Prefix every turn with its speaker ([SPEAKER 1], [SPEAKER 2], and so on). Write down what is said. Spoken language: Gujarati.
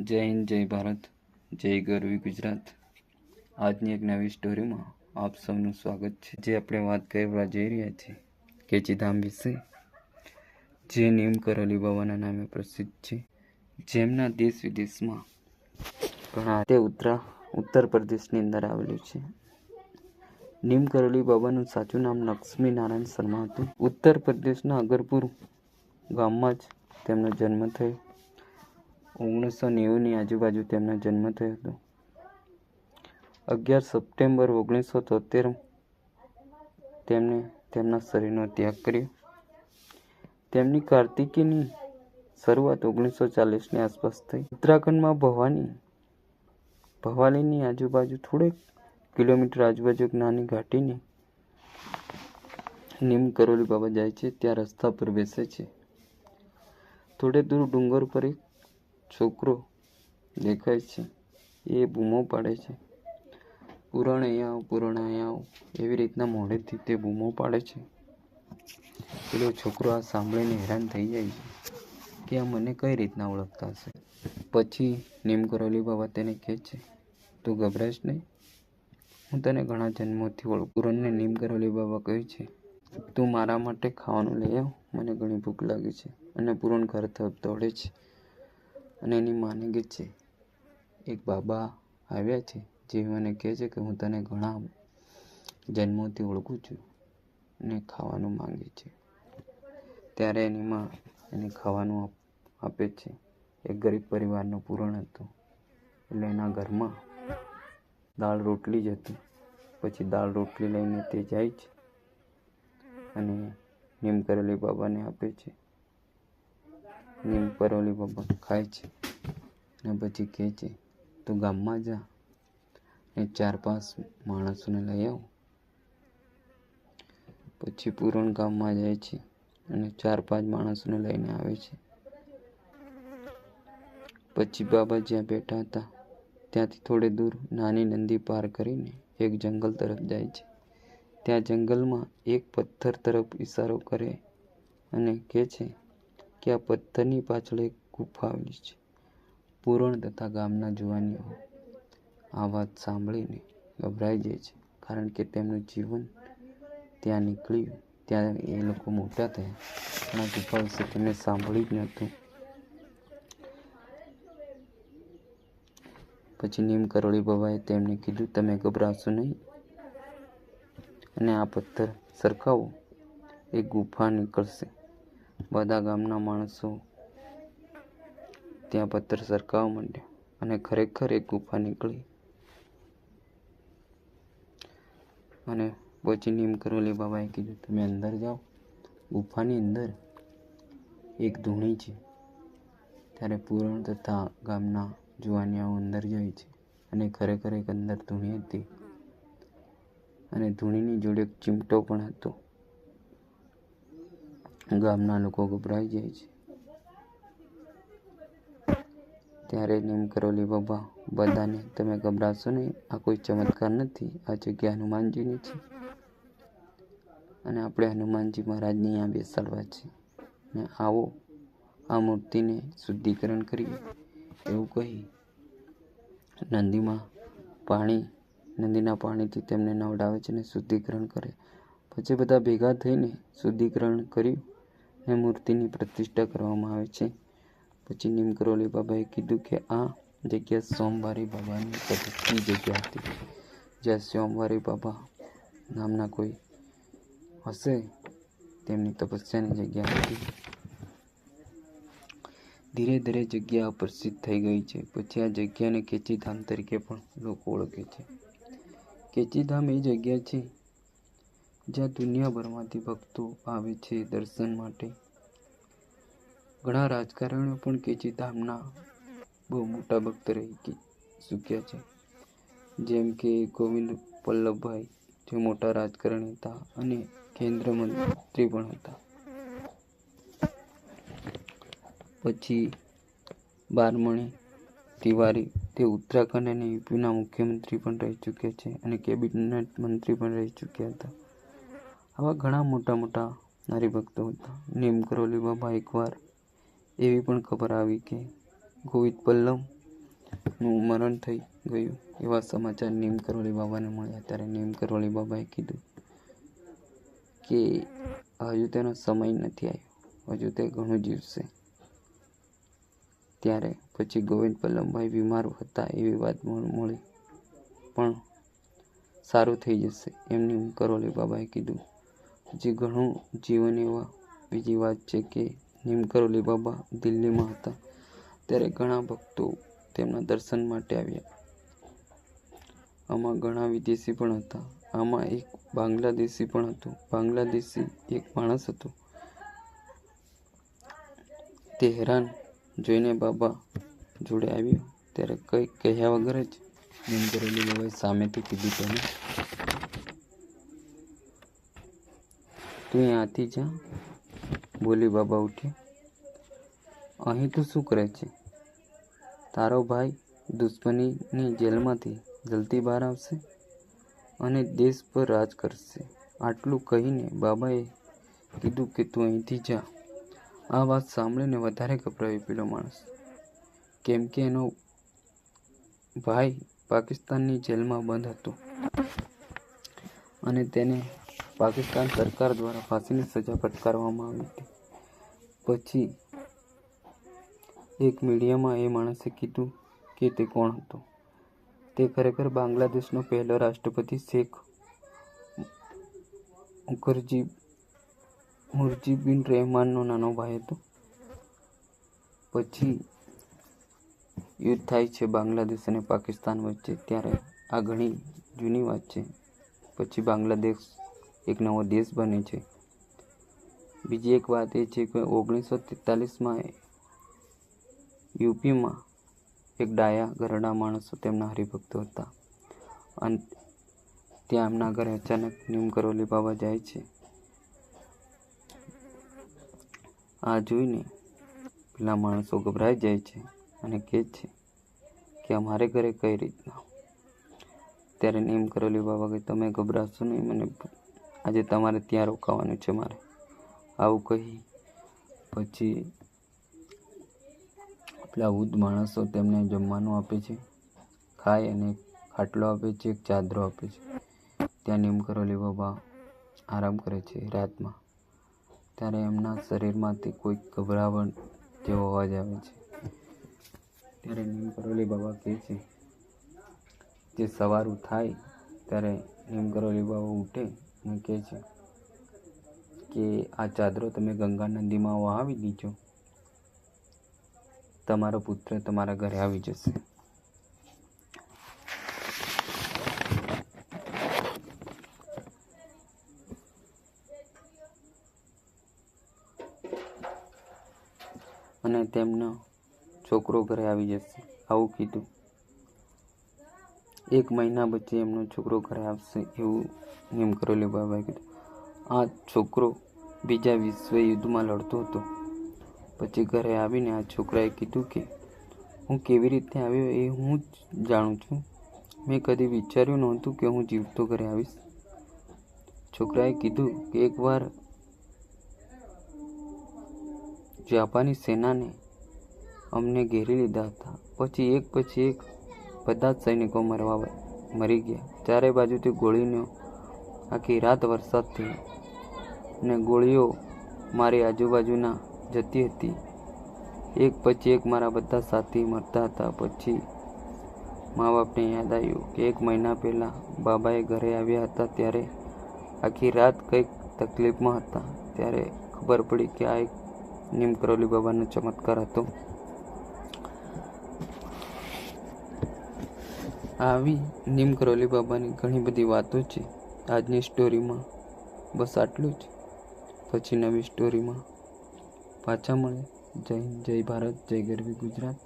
[SPEAKER 1] જય હિન્દ, જય ભારત, જય ગરવી ગુજરાત. આજની એક નવી સ્ટોરીમાં આપ સૌનું સ્વાગત છે. જે આપણે વાત કરવા જઈ રહ્યા છીએ કેચીધામ વિશે, જે નીમ કરોલી બાબાના નામે પ્રસિદ્ધ છે, જેમના દેશ વિદેશમાં ઘણા તે ઉત્તર પ્રદેશની અંદર આવેલું છે. નીમ કરોલી બાબાનું સાચું નામ લક્ષ્મી નારાયણ શર્મા હતું. ઉત્તર પ્રદેશના અગરપુર ગામમાં જ તેમનો જન્મ થયો. 1990ની આજુબાજુ તેમનો જન્મ થયો હતો. 11 સપ્ટેમ્બર 1973 તેમણે તેમના શરીરનો ત્યાગ કર્યો. તેમની કાર્તિકીની શરૂઆત 1940ની આસપાસ થઈ. ઉત્તરાખંડમાં ભવાલીની આજુબાજુ થોડેક કિલોમીટર આજુબાજુ એક નાની ઘાટીને નીમ કરોલી બાબા જાય છે. ત્યાં રસ્તા પર બેસે છે. થોડે દૂર ડુંગર પર એક છોકરો દેખાય છે. એ બૂમો પાડે છે, પુરાણ અહીંયા આવો, પુરાણ અહીંયા આવો, એવી રીતના મોઢેથી તે બૂમો પાડે છે. પેલો છોકરો આ સાંભળીને હેરાન થઈ જાય છે કે આ મને કઈ રીતના ઓળખતા હશે. પછી નીમ કરોલી બાબા તેને કહે છે, તું ગભરાઈશ નહીં, હું તને ઘણા જન્મોથી ઓળખું. પૂરણને નીમ કરોલી બાબા કહે છે, તું મારા માટે ખાવાનું લઈ આવ, મને ઘણી ભૂખ લાગી છે. અને પૂરણ ઘર તરફ દોડે છે અને એની માને કહે છે, એક બાબા આવ્યા છે જે મને કહે છે કે હું તને ઘણા જન્મોથી ઓળખું છું અને ખાવાનું માંગે છે. ત્યારે એની માં એને ખાવાનું આપે છે. એક ગરીબ પરિવારનો પૂરણ હતો, એટલે એના ઘરમાં દાળ રોટલી જ હતી. પછી દાળ રોટલી લઈને તે જાય છે અને નીમ કરોલી બાબાને આપે છે. નીમ કરોલી બાબા ખાય છે અને પછી કહે છે, તું ગામમાં જા અને 4-5 માણસોને લઈ આવ. પછી પૂરણ ગામમાં જાય છે અને 4-5 માણસોને લઈને આવે છે. પછી બાબા જ્યાં બેઠા હતા ત્યાંથી થોડે દૂર નાની નદી પાર કરીને એક જંગલ તરફ જાય છે. ત્યાં જંગલમાં એક પથ્થર તરફ ઈશારો કરે અને કહે છે કે આ પથ્થરની પાછળ એક ગુફા આવેલી છે. પૂરણ તથા ગામના જુવાનીઓ આ વાત સાંભળીને ગભરાઈ જાય છે, કારણ કે તેમનું જીવન ત્યાં નીકળ્યું, ત્યાં એ લોકો મોટા થયા, પણ આ ગુફા વિશે તેમને સાંભળ્યું જ નહોતું. પછી નીમ કરોલી બાબાએ તેમને કીધું, તમે ગભરાશો નહીં અને આ પથ્થર સરખાવો, એક ગુફા નીકળશે. બધા ગામના માણસો ત્યાં પથ્થર સરખાવવા માંડ્યા અને ખરેખર એક ગુફા નીકળી. અને પછી નીમ કરોલી બાબાએ કીધું, તમે અંદર જાઓ. ગુફાની અંદર એક ધૂણી છે. ત્યારે પૂરણ તથા ગામના જુવાનિયાઓ અંદર જાય છે અને ખરેખર એક અંદર ધૂણી હતી અને ધૂણીની જોડે એક ચીમટો પણ હતો. ગામના લોકો ગભરાઈ જાય છે. ત્યારે નીમ કરોલી બાબા બધાને, તમે ગભરાશો નહીં, આ કોઈ ચમત્કાર નથી, આ જગ્યા હનુમાનજીની છે અને આપણે હનુમાનજી મહારાજને અહીંયા બેસાડવા છે ને આવો આ મૂર્તિને શુદ્ધિકરણ કરીએ. એવું કહી નદીના પાણીથી તેમને નવડાવે છે અને શુદ્ધિકરણ કરે. પછી બધા ભેગા થઈને શુદ્ધિકરણ કર્યું અને મૂર્તિની પ્રતિષ્ઠા કરવામાં આવે છે. પછી નીમ કરોલી બાબાએ કીધું કે આ જગ્યા સોમવારી બાબાની પ્રતિષ્ઠિત જગ્યા હતી, જ્યાં સોમવારી બાબા નામના કોઈ હશે તેમની તપસ્યાની જગ્યા હતી. ધીરે ધીરે જગ્યા પ્રસિદ્ધ થઈ ગઈ છે. પછી આ જગ્યાને કેચીધામ તરીકે પણ લોકો ઓળખે છે. કેચીધામ એ જગ્યા છે જ્યાં દુનિયાભરમાંથી ભક્તો આવે છે દર્શન માટે. ઘણા રાજકારણીઓ પણ કેચીધામના બહુ મોટા ભક્ત રહી ચૂક્યા છે, જેમ કે ગોવિંદ વલ્લભભાઈ, જે મોટા રાજકારણી હતા અને કેન્દ્ર મંત્રી પણ હતા. પછી બારમણી તિવારી, તે ઉત્તરાખંડ અને યુપીના મુખ્યમંત્રી પણ રહી ચૂક્યા છે અને કેબિનેટ મંત્રી પણ રહી ચૂક્યા હતા. આવા ઘણા મોટા મોટા હરિભક્તો હતા. નીમ કરોલી બાબા એકવાર એવી પણ ખબર આવી કે ગોવિંદ વલ્લભ નું મરણ થઈ ગયું એવા સમાચાર નીમ કરોલી બાબાને મળ્યા. ત્યારે નીમ કરોલી બાબાએ કીધું કે હજુ તેનો સમય નથી આવ્યો, હજુ તે ઘણું જીવશે. ત્યારે પછી ગોવિંદ પલ્લમભાઈ બીમાર હતા એવી વાત મળી, પણ સારું થઈ જશે એમ નીમ કરોલી બાબાએ કીધું. હજી ઘણું જીવન. એવા બીજી વાત છે કે નીમ કરોલી બાબા દિલ્હીમાં હતા ત્યારે ઘણા ભક્તો તેમના દર્શન માટે આવ્યા. આમાં ઘણા વિદેશી પણ હતા. આમાં એક બાંગ્લાદેશી પણ હતો. બાંગ્લાદેશી એક માણસ હતો. તે હેરાન જોઈને બાબા જોડે આવ્યો. ત્યારે કંઈ કહ્યા વગર જ નીમ કરોલી બાબાએ સામેથી કીધું તેને, તું અહીંયાથી જા. બોલી બાબા ઉઠ્યા. અહીં તું શું કરે છે? તારો ભાઈ દુશ્મનીની જેલમાંથી જલ્દી બહાર આવશે અને દેશ પર રાજ કરશે. આટલું કહીને બાબાએ કીધું કે તું અહીંથી જા. આ વાત સાંભળીને વધારે ગભરાયો પેલો માણસ, કેમ કે એનો ભાઈ પાકિસ્તાનની જેલમાં બંધ હતો અને તેને પાકિસ્તાન સરકાર દ્વારા ફાંસીની સજા ફટકારવામાં આવી હતી. પછી એક મીડિયામાં એ માણસે કીધું કે તે કોણ હતો. તે ખરેખર બાંગ્લાદેશનો પહેલો રાષ્ટ્રપતિ શેખ મુજીબુર રહેમાનનો નાનો ભાઈ હતો. પછી યુદ્ધ થાય છે બાંગ્લાદેશ અને પાકિસ્તાન વચ્ચે. ત્યારે આ ઘણી જૂની વાત છે. પછી બાંગ્લાદેશ એક નવો દેશ બને છે. બીજી એક વાત એ છે કે 1943માં યુપીમાં એક ડાયા ઘરડા માણસો તેમના હરિભક્તો હતા અને ત્યાં એમના ઘરે અચાનક નીમ કરોલી બાબા જાય છે. આ જોઈને પેલા માણસો ગભરાઈ જાય છે અને કહે છે કે અમારે ઘરે કઈ રીતના. ત્યારે નીમ કરોલી બાબા કે તમે ગભરાશો નહીં, મને આજે તમારે ત્યાં રોકાવાનું છે મારે, આવું કહી પછી પેલા વૃદ્ધ માણસો તેમને જમવાનું આપે છે, ખાય અને ખાટલો આપે છે, એક ચાદરો આપે છે. ત્યાં નીમ કરોલી બાબા આરામ કરે છે રાતમાં. ત્યારે એમના શરીરમાંથી કોઈ ગભરાવટ જેવો અવાજ આવે છે. ત્યારે નીમ કરોલી બાબા કહે છે, જે સવારું થાય ત્યારે નીમ કરોલી બાબા ઉઠે અને કહે છે કે આ ચાદરો તમે ગંગા નદીમાં વહાવી દીજો, તમારો પુત્ર તમારા ઘરે આવી જશે. અને તેમનો છોકરો ઘરે આવી જશે, આવું કીધું. 1 મહિના પછી એમનો છોકરો ઘરે આવશે એવું નીમ કરોલી બાબાએ કીધું. આ છોકરો બીજા વિશ્વ યુદ્ધમાં લડતો હતો. પછી ઘરે આવીને આ છોકરાએ કીધું કે હું કેવી રીતે આવ્યો એ હું જ જાણું છું. મેં કદી વિચાર્યું નહોતું કે હું જીવતો ઘરે આવીશ. છોકરાએ કીધું કે એકવાર જાપાની સેનાને અમને ઘેરી લીધા હતા. પછી એક બધા જ સૈનિકો મરી ગયા. ચારે બાજુથી ગોળીનો આખી રાત વરસાદ થયો અને ગોળીઓ મારી આજુબાજુના જતી હતી. એક પછી એક મારા બધા સાથી મરતા હતા. પછી મા બાપને યાદ આવ્યું કે 1 મહિના પહેલાં બાબાએ ઘરે આવ્યા હતા ત્યારે આખી રાત કંઈક તકલીફમાં હતા. ત્યારે ખબર પડી કે આ એક નીમ કરોલી બાબાનો ચમત્કાર હતો. આવી નીમ કરોલી બાબાની ઘણી બધી વાતો છે. આજની સ્ટોરીમાં બસ આટલું જ. પછી નવી સ્ટોરીમાં પાછા મળે. જય હિન્દ, જય ભારત, જય ગરવી ગુજરાત.